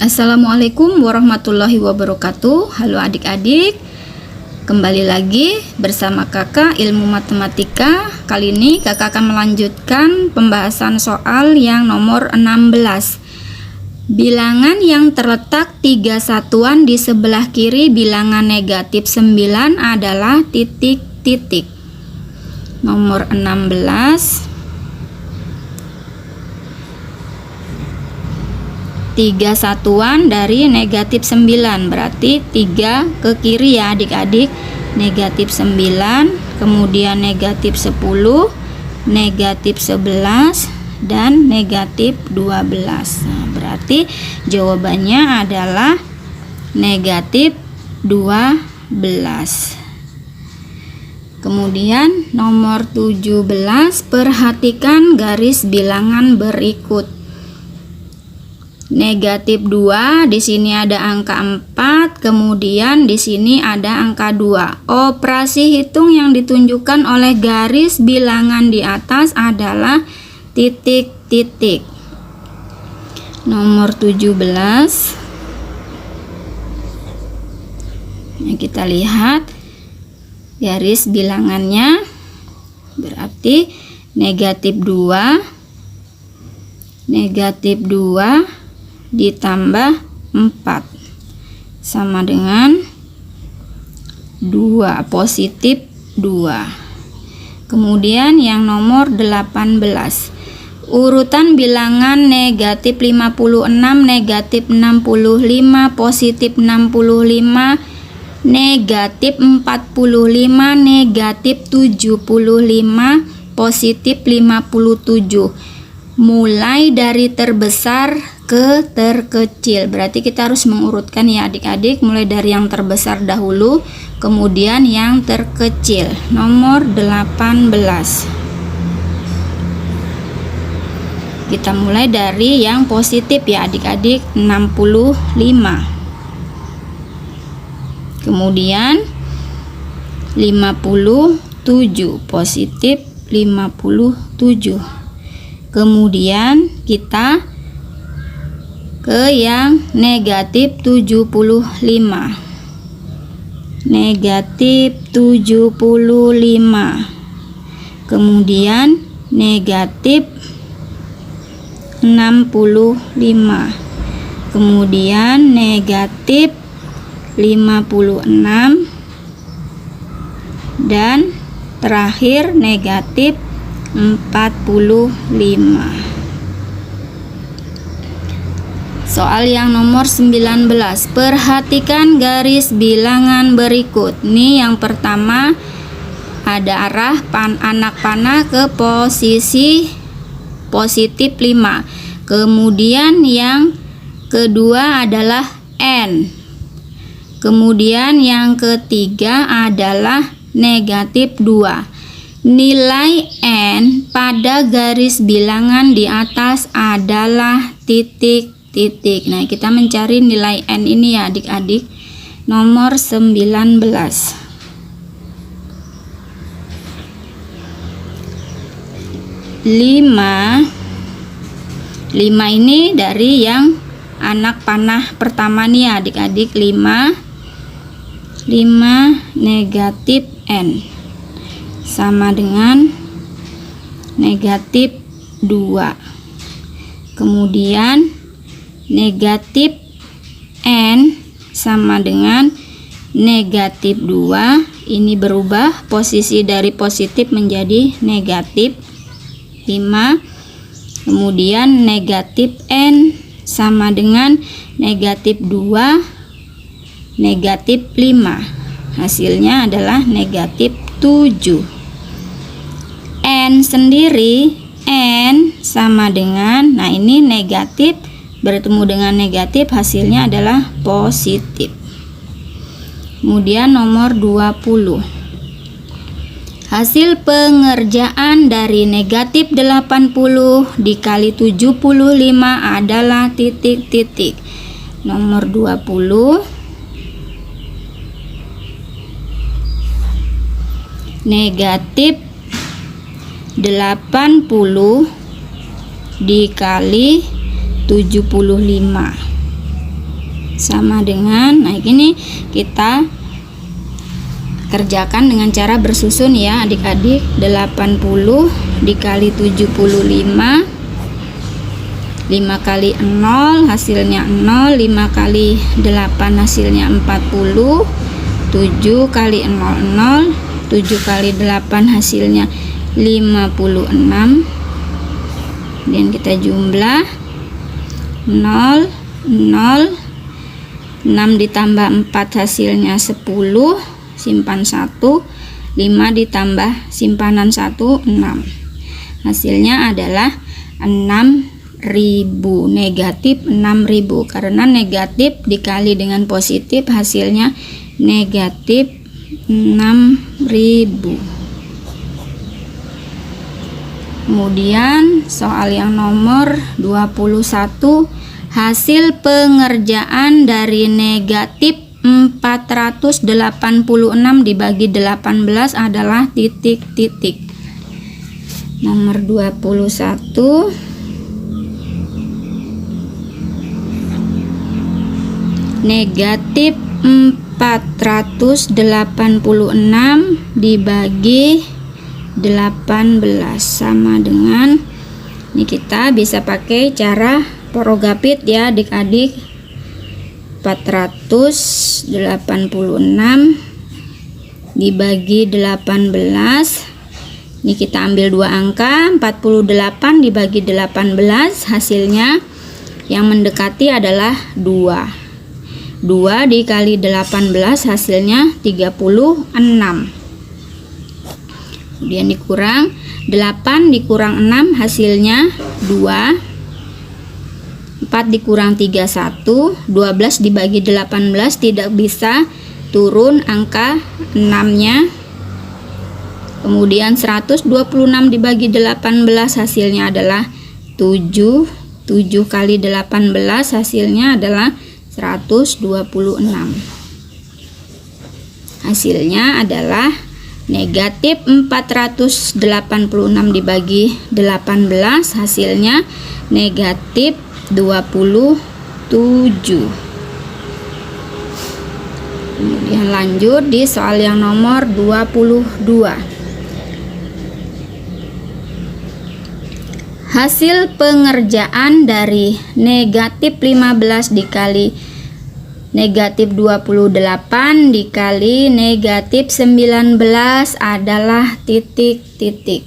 Assalamualaikum warahmatullahi wabarakatuh. Halo adik-adik, kembali lagi bersama kakak ilmu matematika. Kali ini kakak akan melanjutkan pembahasan soal yang nomor 16. Bilangan yang terletak 3 satuan di sebelah kiri bilangan negatif 9 adalah titik-titik. Nomor 16. 3 satuan dari negatif 9, berarti 3 ke kiri ya adik-adik. Negatif 9, kemudian negatif 10, negatif 11, dan negatif 12. Nah, berarti jawabannya adalah negatif 12. Kemudian nomor 17, perhatikan garis bilangan berikut. Negatif 2, di sini ada angka 4, kemudian di sini ada angka 2. Operasi hitung yang ditunjukkan oleh garis bilangan di atas adalah titik-titik. Nomor 17. Nah, kita lihat garis bilangannya, berarti negatif 2, negatif 2 ditambah 4 sama dengan 2, positif 2. Kemudian yang nomor 18, urutan bilangan negatif 56, negatif 65, positif 65, negatif 45, negatif 75, positif 57. Mulai dari terbesar ke terkecil, berarti kita harus mengurutkan ya adik-adik, mulai dari yang terbesar dahulu kemudian yang terkecil. Nomor 18, kita mulai dari yang positif ya adik-adik, 65, kemudian 57, positif 57. Kemudian kita ke yang negatif 75. Negatif 75. Kemudian negatif 65. Kemudian negatif 56 dan terakhir negatif 45. Soal yang nomor 19, perhatikan garis bilangan berikut. Ini yang pertama ada arah anak panah ke posisi positif 5. Kemudian yang kedua adalah N. Kemudian yang ketiga adalah negatif 2. Nilai N pada garis bilangan di atas adalah titik-titik. Nah, kita mencari nilai N ini ya adik-adik. Nomor 19. 5 ini dari yang anak panah pertama nih ya adik-adik. 5 negatif N sama dengan negatif 2. Kemudian negatif N sama dengan negatif 2. Ini berubah posisi dari positif menjadi negatif 5. Kemudian negatif N sama dengan negatif 2, negatif 5. Hasilnya adalah negatif 7. N sendiri, N sama dengan, nah ini negatif bertemu dengan negatif, hasilnya adalah positif. Kemudian nomor 20, hasil pengerjaan dari negatif 80 dikali 75 adalah titik-titik. Nomor 20, negatif 80 dikali 75. sama dengan, nah ini kita kerjakan dengan cara bersusun ya adik-adik. 80 dikali 75, 5 kali 0 hasilnya 0, 5 kali 8 hasilnya 40, 7 kali 0 0, 7 kali 8 hasilnya 56. Dan kita jumlah 0 0, 6 ditambah 4 hasilnya 10, simpan 1, 5 ditambah simpanan 1, 6. Hasilnya adalah 6.000, negatif 6.000, karena negatif dikali dengan positif hasilnya negatif 6.000. Kemudian soal yang nomor 21, hasil pengerjaan dari negatif 486 dibagi 18 adalah titik-titik. Nomor 21, negatif 486 dibagi 18 sama dengan, ini kita bisa pakai cara porogapit ya adik-adik. 486 dibagi 18, ini kita ambil dua angka, 48 dibagi 18 hasilnya yang mendekati adalah 2. 2 dikali 18 hasilnya 36. Kemudian dikurang 8 dikurang 6 hasilnya 2. 4 dikurang 3 1, 12 dibagi 18 tidak bisa turun angka 6 nya. Kemudian 126 dibagi 18 hasilnya adalah 7. 7 kali 18 hasilnya adalah 126. Hasilnya adalah negatif 486 dibagi 18 hasilnya negatif 27. Kemudian lanjut di soal yang nomor 22. Hasil pengerjaan dari negatif 15 dikali negatif 28 dikali negatif 19 adalah titik-titik.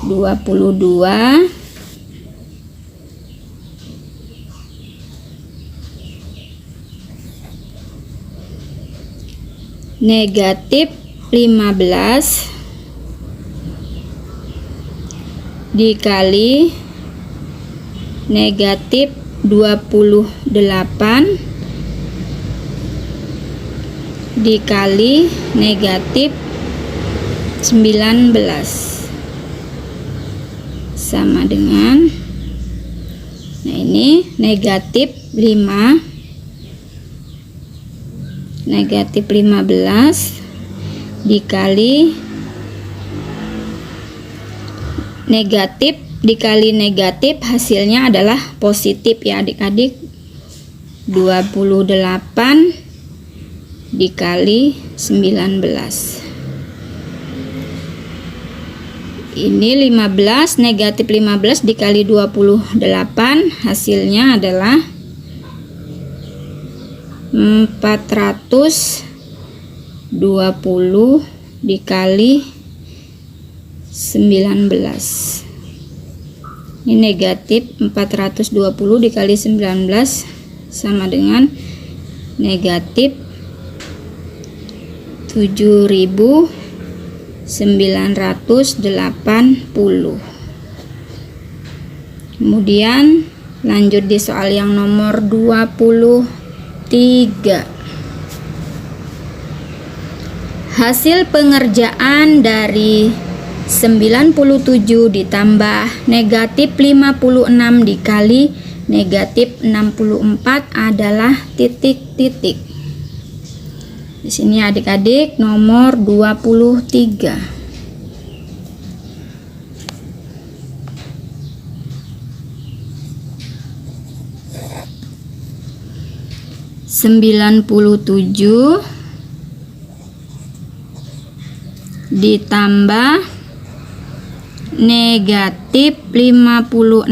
22 negatif 15 dikali negatif 28 dikali negatif 19 sama dengan, nah ini negatif 5, negatif 15 dikali negatif dikali negatif hasilnya adalah positif ya adik-adik. 28 dikali 19, ini 15, negatif 15 dikali 28 hasilnya adalah 420 dikali 19. Ini negatif 420 dikali 19 sama dengan negatif 7.980. Kemudian lanjut di soal yang nomor 23. Hasil pengerjaan dari 97 ditambah negatif 56 dikali negatif 64 adalah titik-titik. Di sini adik-adik nomor 23. 97 ditambah negatif 56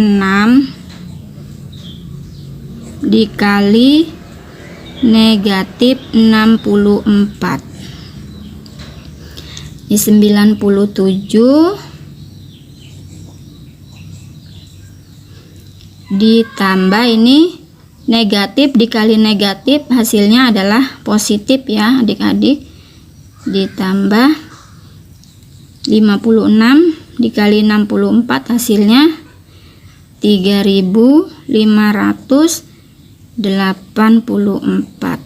dikali negatif 64. Di 97 ditambah ini negatif dikali negatif, hasilnya adalah positif ya adik-adik, ditambah 56 dikali 64, hasilnya 3584.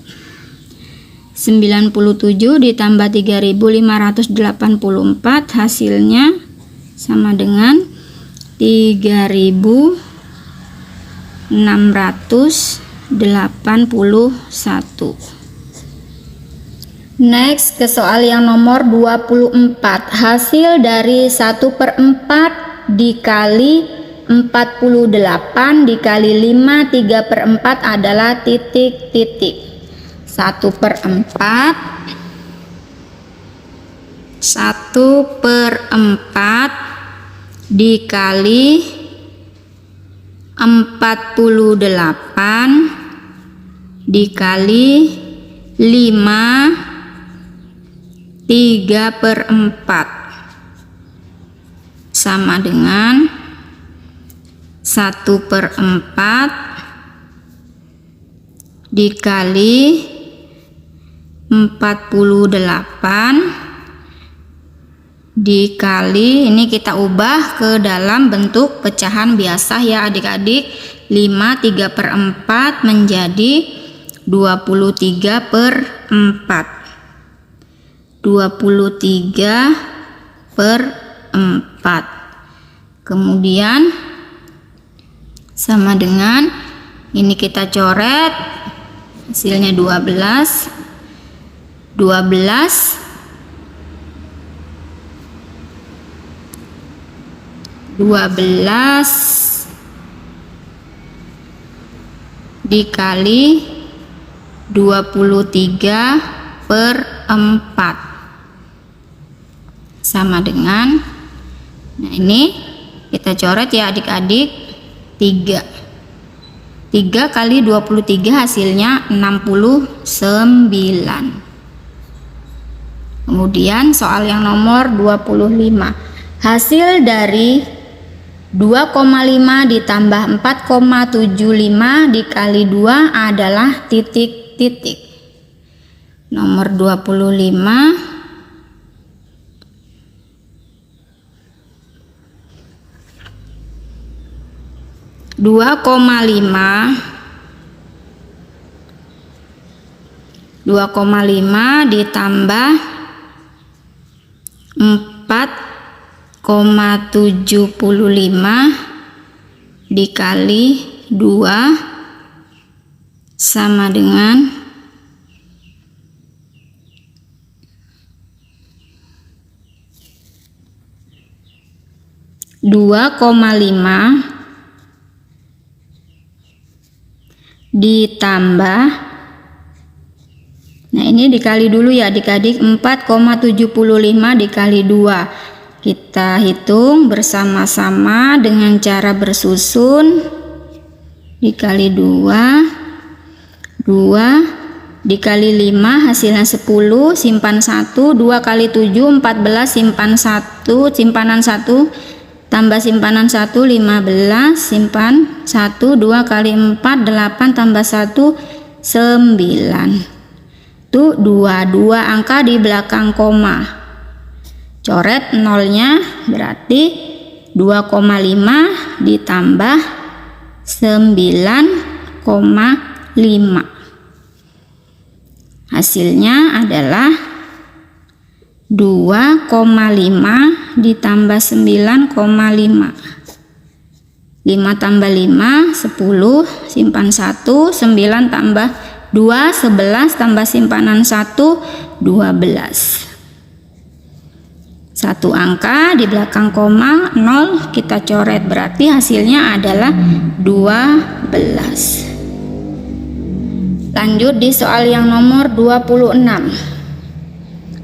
97 ditambah 3584, hasilnya sama dengan 3681. Next ke soal yang nomor 24. Hasil dari 1/4 dikali 48 dikali 5 3/4 adalah titik-titik. 1/4 dikali 48 dikali 5 3/4 sama dengan 1/4 dikali 48 dikali, ini kita ubah ke dalam bentuk pecahan biasa ya adik-adik. 5 3/4 menjadi 23/4. 23/4. Kemudian sama dengan ini kita coret, hasilnya 12 dikali 23/4 sama dengan, nah ini kita coret ya adik-adik, 3 kali 23 hasilnya 69. Kemudian soal yang nomor 25. Hasil dari 2,5 ditambah 4,75 dikali 2 adalah titik-titik. Nomor 25. 2,5 ditambah 4,75 dikali 2 sama dengan 2,5 ditambah, nah ini dikali dulu ya adik-adik, 4,75 dikali 2. Kita hitung bersama-sama dengan cara bersusun. Dikali 2 dikali 5 hasilnya 10, simpan 1, 2 kali 7 14, simpan 1, simpanan 1 tambah simpanan 1 15, simpan 1, 2 kali 4 8 tambah 1 9. Tuh 2 angka di belakang koma, coret nolnya, berarti 2,5 ditambah 9,5. Hasilnya adalah 2,5 ditambah 9,5. 5 tambah 5 10, simpan 1, 9 tambah 2 11 tambah simpanan 1 12. 1 angka di belakang koma 0 kita coret, berarti hasilnya adalah 12. Lanjut di soal yang nomor 26.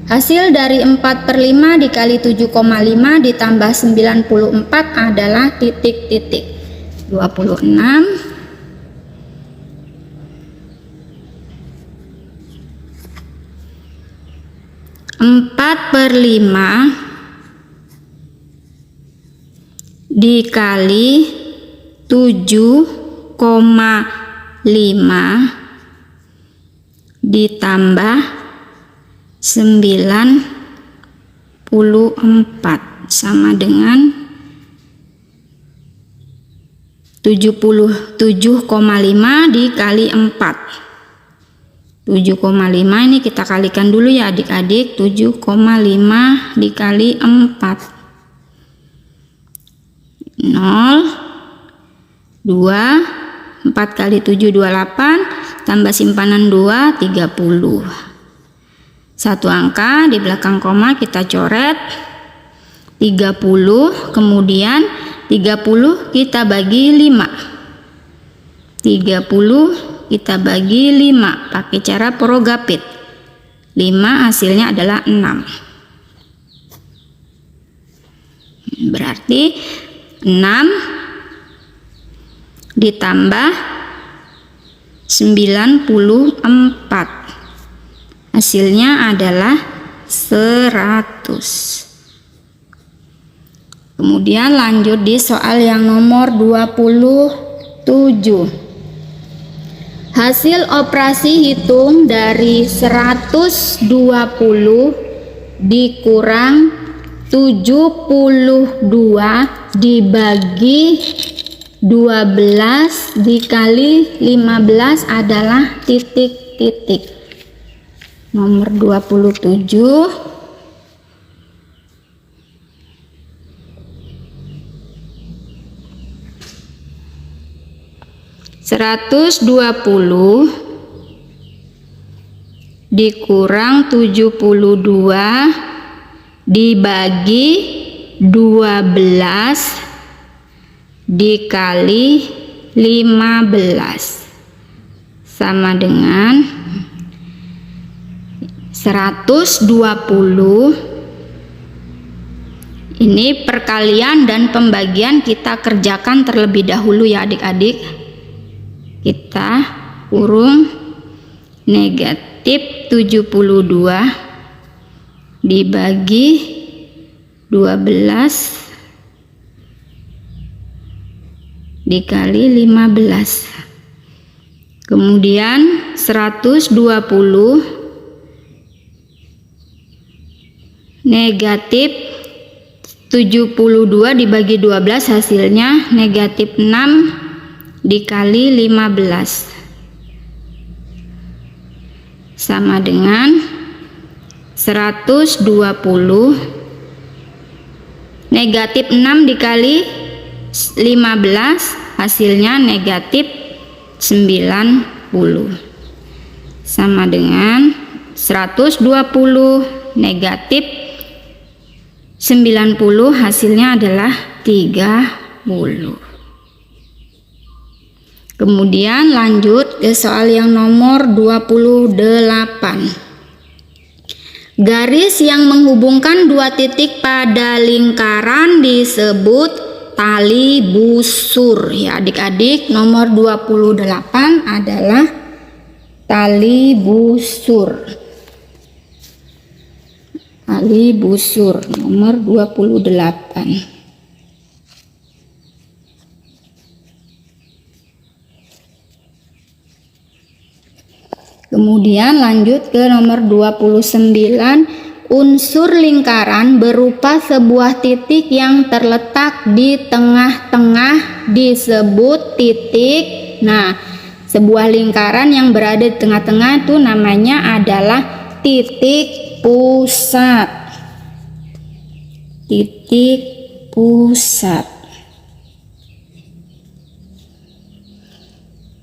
Hasil dari 4/5 dikali 7,5 ditambah 94 adalah titik-titik. 26 4/5 dikali 7,5 ditambah 94 sama dengan 77,5 dikali 4. 7,5 ini kita kalikan dulu ya adik-adik. 7,5 dikali 4 0 2 4 kali 7 28 tambah simpanan 2 30. Satu angka di belakang koma kita coret 30, kemudian 30 kita bagi 5. 30 kita bagi 5 pakai cara porogapit. 5 hasilnya adalah 6. Berarti 6 ditambah 94. Hasilnya adalah 100. Kemudian lanjut di soal yang nomor 27. Hasil operasi hitung dari 120 dikurang 72 dibagi 12 dikali 15 adalah titik-titik. Nomor 27. 120 dikurang 72 dibagi 12 dikali 15 sama dengan 120. Ini perkalian dan pembagian kita kerjakan terlebih dahulu ya adik-adik. Kita kurung negatif 72 dibagi 12 dikali 15. Kemudian 120 negatif 72 dibagi 12 hasilnya negatif 6 dikali 15 sama dengan 120 negatif 6 dikali 15 hasilnya negatif 90 sama dengan 120 negatif 90 hasilnya adalah 30. Kemudian lanjut ke soal yang nomor 28. Garis yang menghubungkan dua titik pada lingkaran disebut tali busur. Ya adik-adik, nomor 28 adalah tali busur. Tali busur nomor 28. Kemudian lanjut ke nomor 29. Unsur lingkaran berupa sebuah titik yang terletak di tengah-tengah disebut titik. Nah, sebuah lingkaran yang berada di tengah-tengah itu namanya adalah titik pusat. Titik pusat.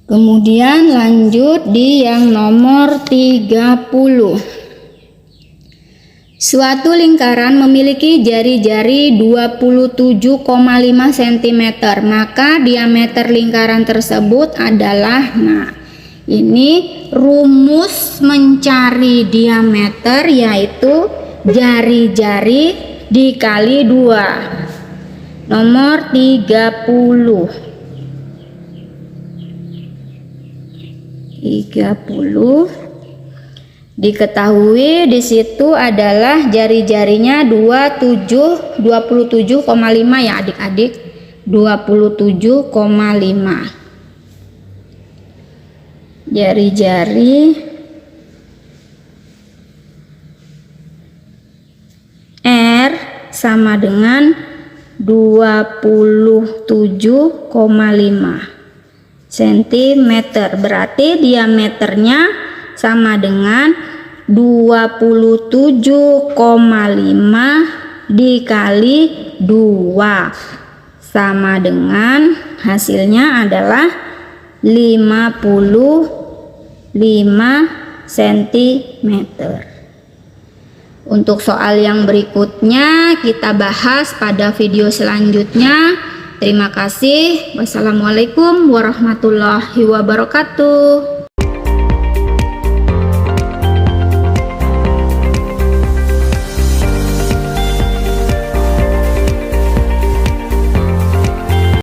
Kemudian lanjut di yang nomor 30. Suatu lingkaran memiliki jari-jari 27,5 cm, maka diameter lingkaran tersebut adalah, nah Ini rumus mencari diameter yaitu jari-jari dikali 2. Nomor 30. 30 diketahui di situ adalah jari-jarinya 27,5 ya adik-adik, 27,5 jari-jari R sama dengan 27,5 cm, berarti diameternya sama dengan 27,5 dikali 2 sama dengan hasilnya adalah 55 cm. Untuk soal yang berikutnya kita bahas pada video selanjutnya. Terima kasih. Wassalamualaikum warahmatullahi wabarakatuh.